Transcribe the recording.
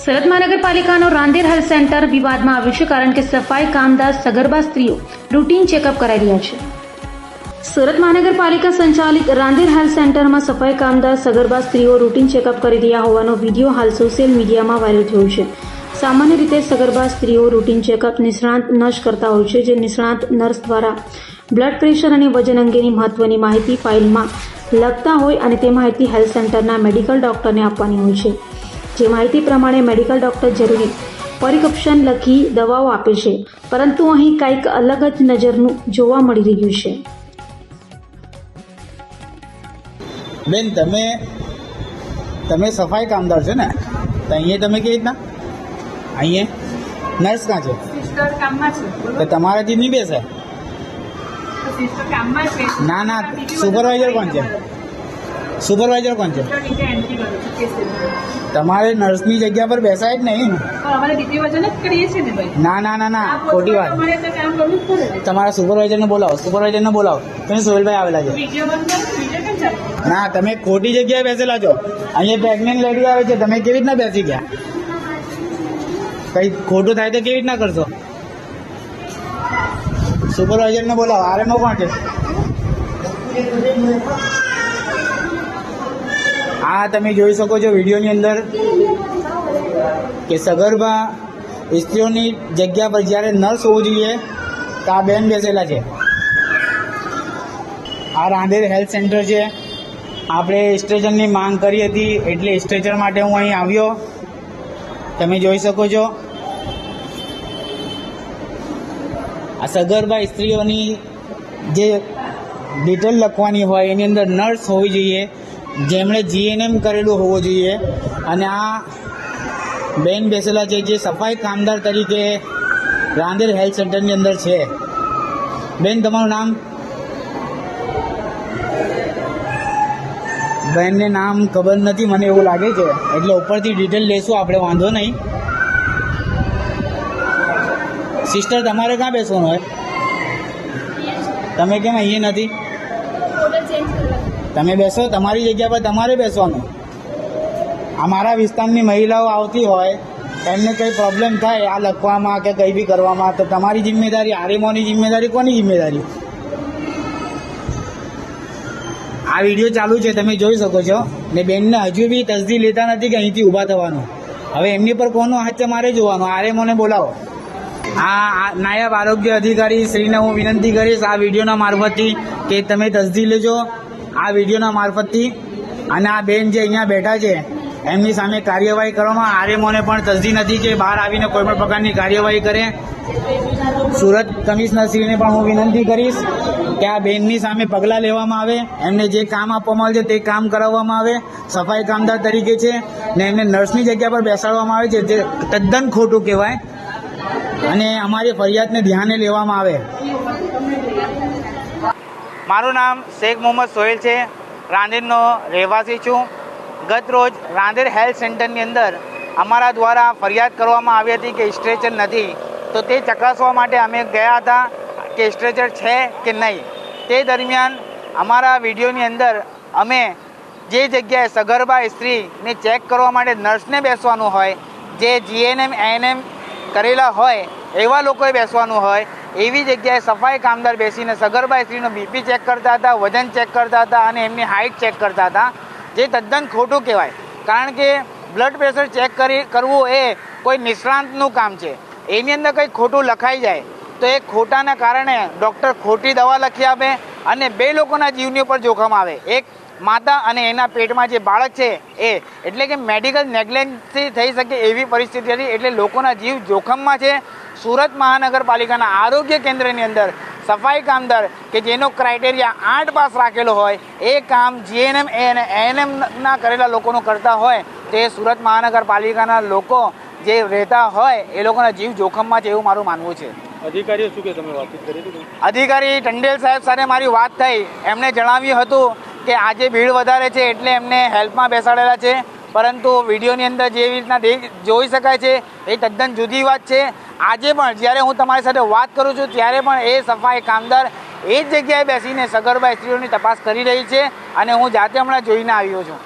Surat મહાનગરપાલિકાનો Rander health centre વિવાદમાં આવ્યું છે કારણ કે સફાઈ કામદાર સગર્ભા સ્ત્રીઓ રૂટીન ચેકઅપ કરાવી રહ્યા છે। સુરત મહાનગરપાલિકા સંચાલિત રાંદેર હેલ્થ સેન્ટરમાં સફાઈ કામદાર સગર્ભા સ્ત્રીઓ રૂટીન ચેકઅપ કરી રહ્યા હોવાનો વિડીયો હાલ સોશિયલ મીડિયામાં વાયરલ થયો છે। સામાન્ય રીતે સગર્ભા સ્ત્રીઓ રૂટીન ચેકઅપ નિષ્ણાત નર્સ કરતા હોય છે, જે નિષ્ણાત નર્સ દ્વારા બ્લડ પ્રેશર અને વજન અંગેની મહત્વની માહિતી ફાઇલમાં લખતા હોય અને તે માહિતી હેલ્થ સેન્ટરના મેડિકલ ડોક્ટરને આપવાની હોય છે। જે માહિતી પ્રમાણે મેડિકલ ડોક્ટર જરૂરી પ્રિસ્ક્રિપ્શન લખી દવાઓ આપે છે, પરંતુ અહીં કંઈક અલગ જ નજરનું જોવા મળી રહ્યું છે। બેન, તમે સફાઈ કામદાર છો ને, તો અહીંયા તમે કેવી રીતના અહીંયા નર્સ કાં છે? સિસ્ટર કામમાં છે। તો તમારાથી નહીં બેસે? સિસ્ટર કામમાં છે। ના, સુપરવાઇઝર કોણ છે? સુપરવાઇઝર કોણ છે? નીચે એન્ટ્રી કરું છું કેસ લેવા। તમારે નર્સની જગ્યા પર બેસાય જ નહીં ને? પણ અમારે બીજી વજન જ કરીએ છીએ ને ભાઈ। ના, ખોટી વાત। અમારે તો કામ કરવું જ પડે ને। તમારા સુપરવાઇઝરને બોલાવો, તમે સોહેલભાઈ આવેલા છે। વિડીયો બંધ કરો, વિડીયો કેમ ચાલુ? ના, તમે ખોટી જગ્યાએ બેસેલા છો। અહીંયા પ્રેગ્નેન્ટ લેડી આવે છે, તમે કેવી રીતના બેસી ગયા? કંઈ ખોટું થાય તો કેવી રીતના કરશો? સુપરવાઇઝરને બોલાવો। આરએમઓ કોણ છે? આ તમે જોઈ શકો છો વિડીયોની અંદર કે સગર્ભા સ્ત્રીઓની જગ્યા પર જ્યારે નર્સ હોવું જોઈએ તો આ બેન બેસેલા છે। આ રાંદેર હેલ્થ સેન્ટર છે। આપણે સ્ટ્રેચરની માંગ કરી હતી, એટલે સ્ટ્રેચર માટે હું અહીં આવ્યો। તમે જોઈ શકો છો આ સગર્ભા સ્ત્રીઓની જે ડિટેલ લખવાની હોય એની અંદર નર્સ હોવી જોઈએ, જેમણે જીએનએમ કરેલું હોવું જોઈએ। અને આ બેન બેસેલા છે જે સફાઈ કામદાર તરીકે રાંદેર હેલ્થ સેન્ટરની અંદર છે। બેન, તમારું નામ? બેનને નામ ખબર નથી, મને એવું લાગે છે, એટલે ઉપરથી ડિટેલ લેશું આપણે, વાંધો નહીં। સિસ્ટર, તમારે ક્યાં બેસવાનું હોય? તમે કેમ અહીંયા નથી? તમે બેસો, તમારી જગ્યા પર તમારે બેસવાનું। અમારા વિસ્તારની મહિલાઓ આવતી હોય, એમને કંઈ પ્રોબ્લેમ થાય આ લખવામાં કે કંઈ બી કરવામાં, તો તમારી જિમ્મેદારી, આરએમઓની જિમ્મેદારી, કોની જિમ્મેદારી? આ વિડીયો ચાલુ છે, તમે જોઈ શકો છો ને બેનને હજુ બી તસદી લેતા નથી કે અહીંથી ઊભા થવાનું। હવે એમની પર કોનો હાથ છે મારે જોવાનું। આરએમઓને બોલાવો। આ નાયબ આરોગ્ય અધિકારી શ્રીને હું વિનંતી કરીશ આ વિડીયોના મારફતથી કે તમે તસદી લેજો આ વિડીયોના મારફતથી। અને આ બેન જે અહીંયા બેઠા છે એમની સામે કાર્યવાહી કરવામાં, આરએમઓને પણ તસદી નથી કે બહાર આવીને કોઈ પણ પ્રકારની કાર્યવાહી કરે। સુરત કમિશનરશ્રીને પણ હું વિનંતી કરીશ કે આ બેનની સામે પગલાં લેવામાં આવે, એમને જે કામ આપવામાં આવે છે તે કામ કરાવવામાં આવે। સફાઈ કામદાર તરીકે છે ને એમને નર્સની જગ્યા પર બેસાડવામાં આવે છે, જે તદ્દન ખોટું કહેવાય અને અમારી ફરિયાદને ધ્યાને લેવામાં આવે। મારું નામ શેખ મોહમ્મદ સોહેલ છે, રાંદેરનો રહેવાસી છું। ગત રોજ રાંદેર હેલ્થ સેન્ટરની અંદર અમારા દ્વારા ફરિયાદ કરવામાં આવી હતી કે સ્ટ્રેચર નથી, તો તે ચકાસવા માટે અમે ગયા હતા કે સ્ટ્રેચર છે કે નહીં। તે દરમિયાન અમારા વિડીયોની અંદર અમે જે જગ્યાએ સગર્ભા સ્ત્રીને ચેક કરવા માટે નર્સને બેસવાનું હોય, જે જીએનએમ એએનએમ કરેલા હોય એવા લોકોએ બેસવાનું હોય, એવી જગ્યાએ સફાઈ કામદાર બેસીને સગર્ભા સ્ત્રીનો બીપી ચેક કરતા હતા, વજન ચેક કરતા હતા અને એમની હાઇટ ચેક કરતા હતા, જે તદ્દન ખોટું કહેવાય। કારણ કે બ્લડ પ્રેશર ચેક કરવું એ કોઈ નિષ્ણાંતનું કામ છે। એની અંદર કંઈ ખોટું લખાઈ જાય તો એ ખોટાના કારણે ડૉક્ટર ખોટી દવા લખી આપે અને બે લોકોના જીવની ઉપર જોખમ આવે। એક માતા અને એના પેટમાં જે બાળક છે એ, એટલે કે મેડિકલ નેગ્લેન્સી થઈ શકે એવી પરિસ્થિતિ હતી, એટલે લોકોના જીવ જોખમમાં છે। સુરત મહાનગરપાલિકાના આરોગ્ય કેન્દ્રની અંદર સફાઈ કામદાર કે જેનો ક્રાઇટેરિયા 8 પાસ રાખેલો હોય, એ કામ જીએનએમ અને એએનએમના કરેલા લોકોનું કરતા હોય, તે સુરત મહાનગરપાલિકાના લોકો જે રહેતા હોય એ લોકોના જીવ જોખમમાં છે એવું મારું માનવું છે। અધિકારીઓ શું કે તમે વાતચીત કરી હતી? અધિકારી ટંડેલ સાહેબ સાથે મારી વાત થઈ, એમણે જણાવ્યું હતું કે આજે ભીડ વધારે છે એટલે એમને હેલ્પમાં બેસાડેલા છે, પરંતુ વિડીયોની અંદર જેવી રીતના જોઈ શકાય છે એ તદ્દન જુદી વાત છે। આજે પણ જ્યારે હું તમારી સાથે વાત કરું છું ત્યારે પણ એ સફાઈ કામદાર એ જ જગ્યાએ બેસીને સગર્ભા સ્ત્રીઓની તપાસ કરી રહી છે અને હું જાતે હમણાં જોઈને આવ્યો છું।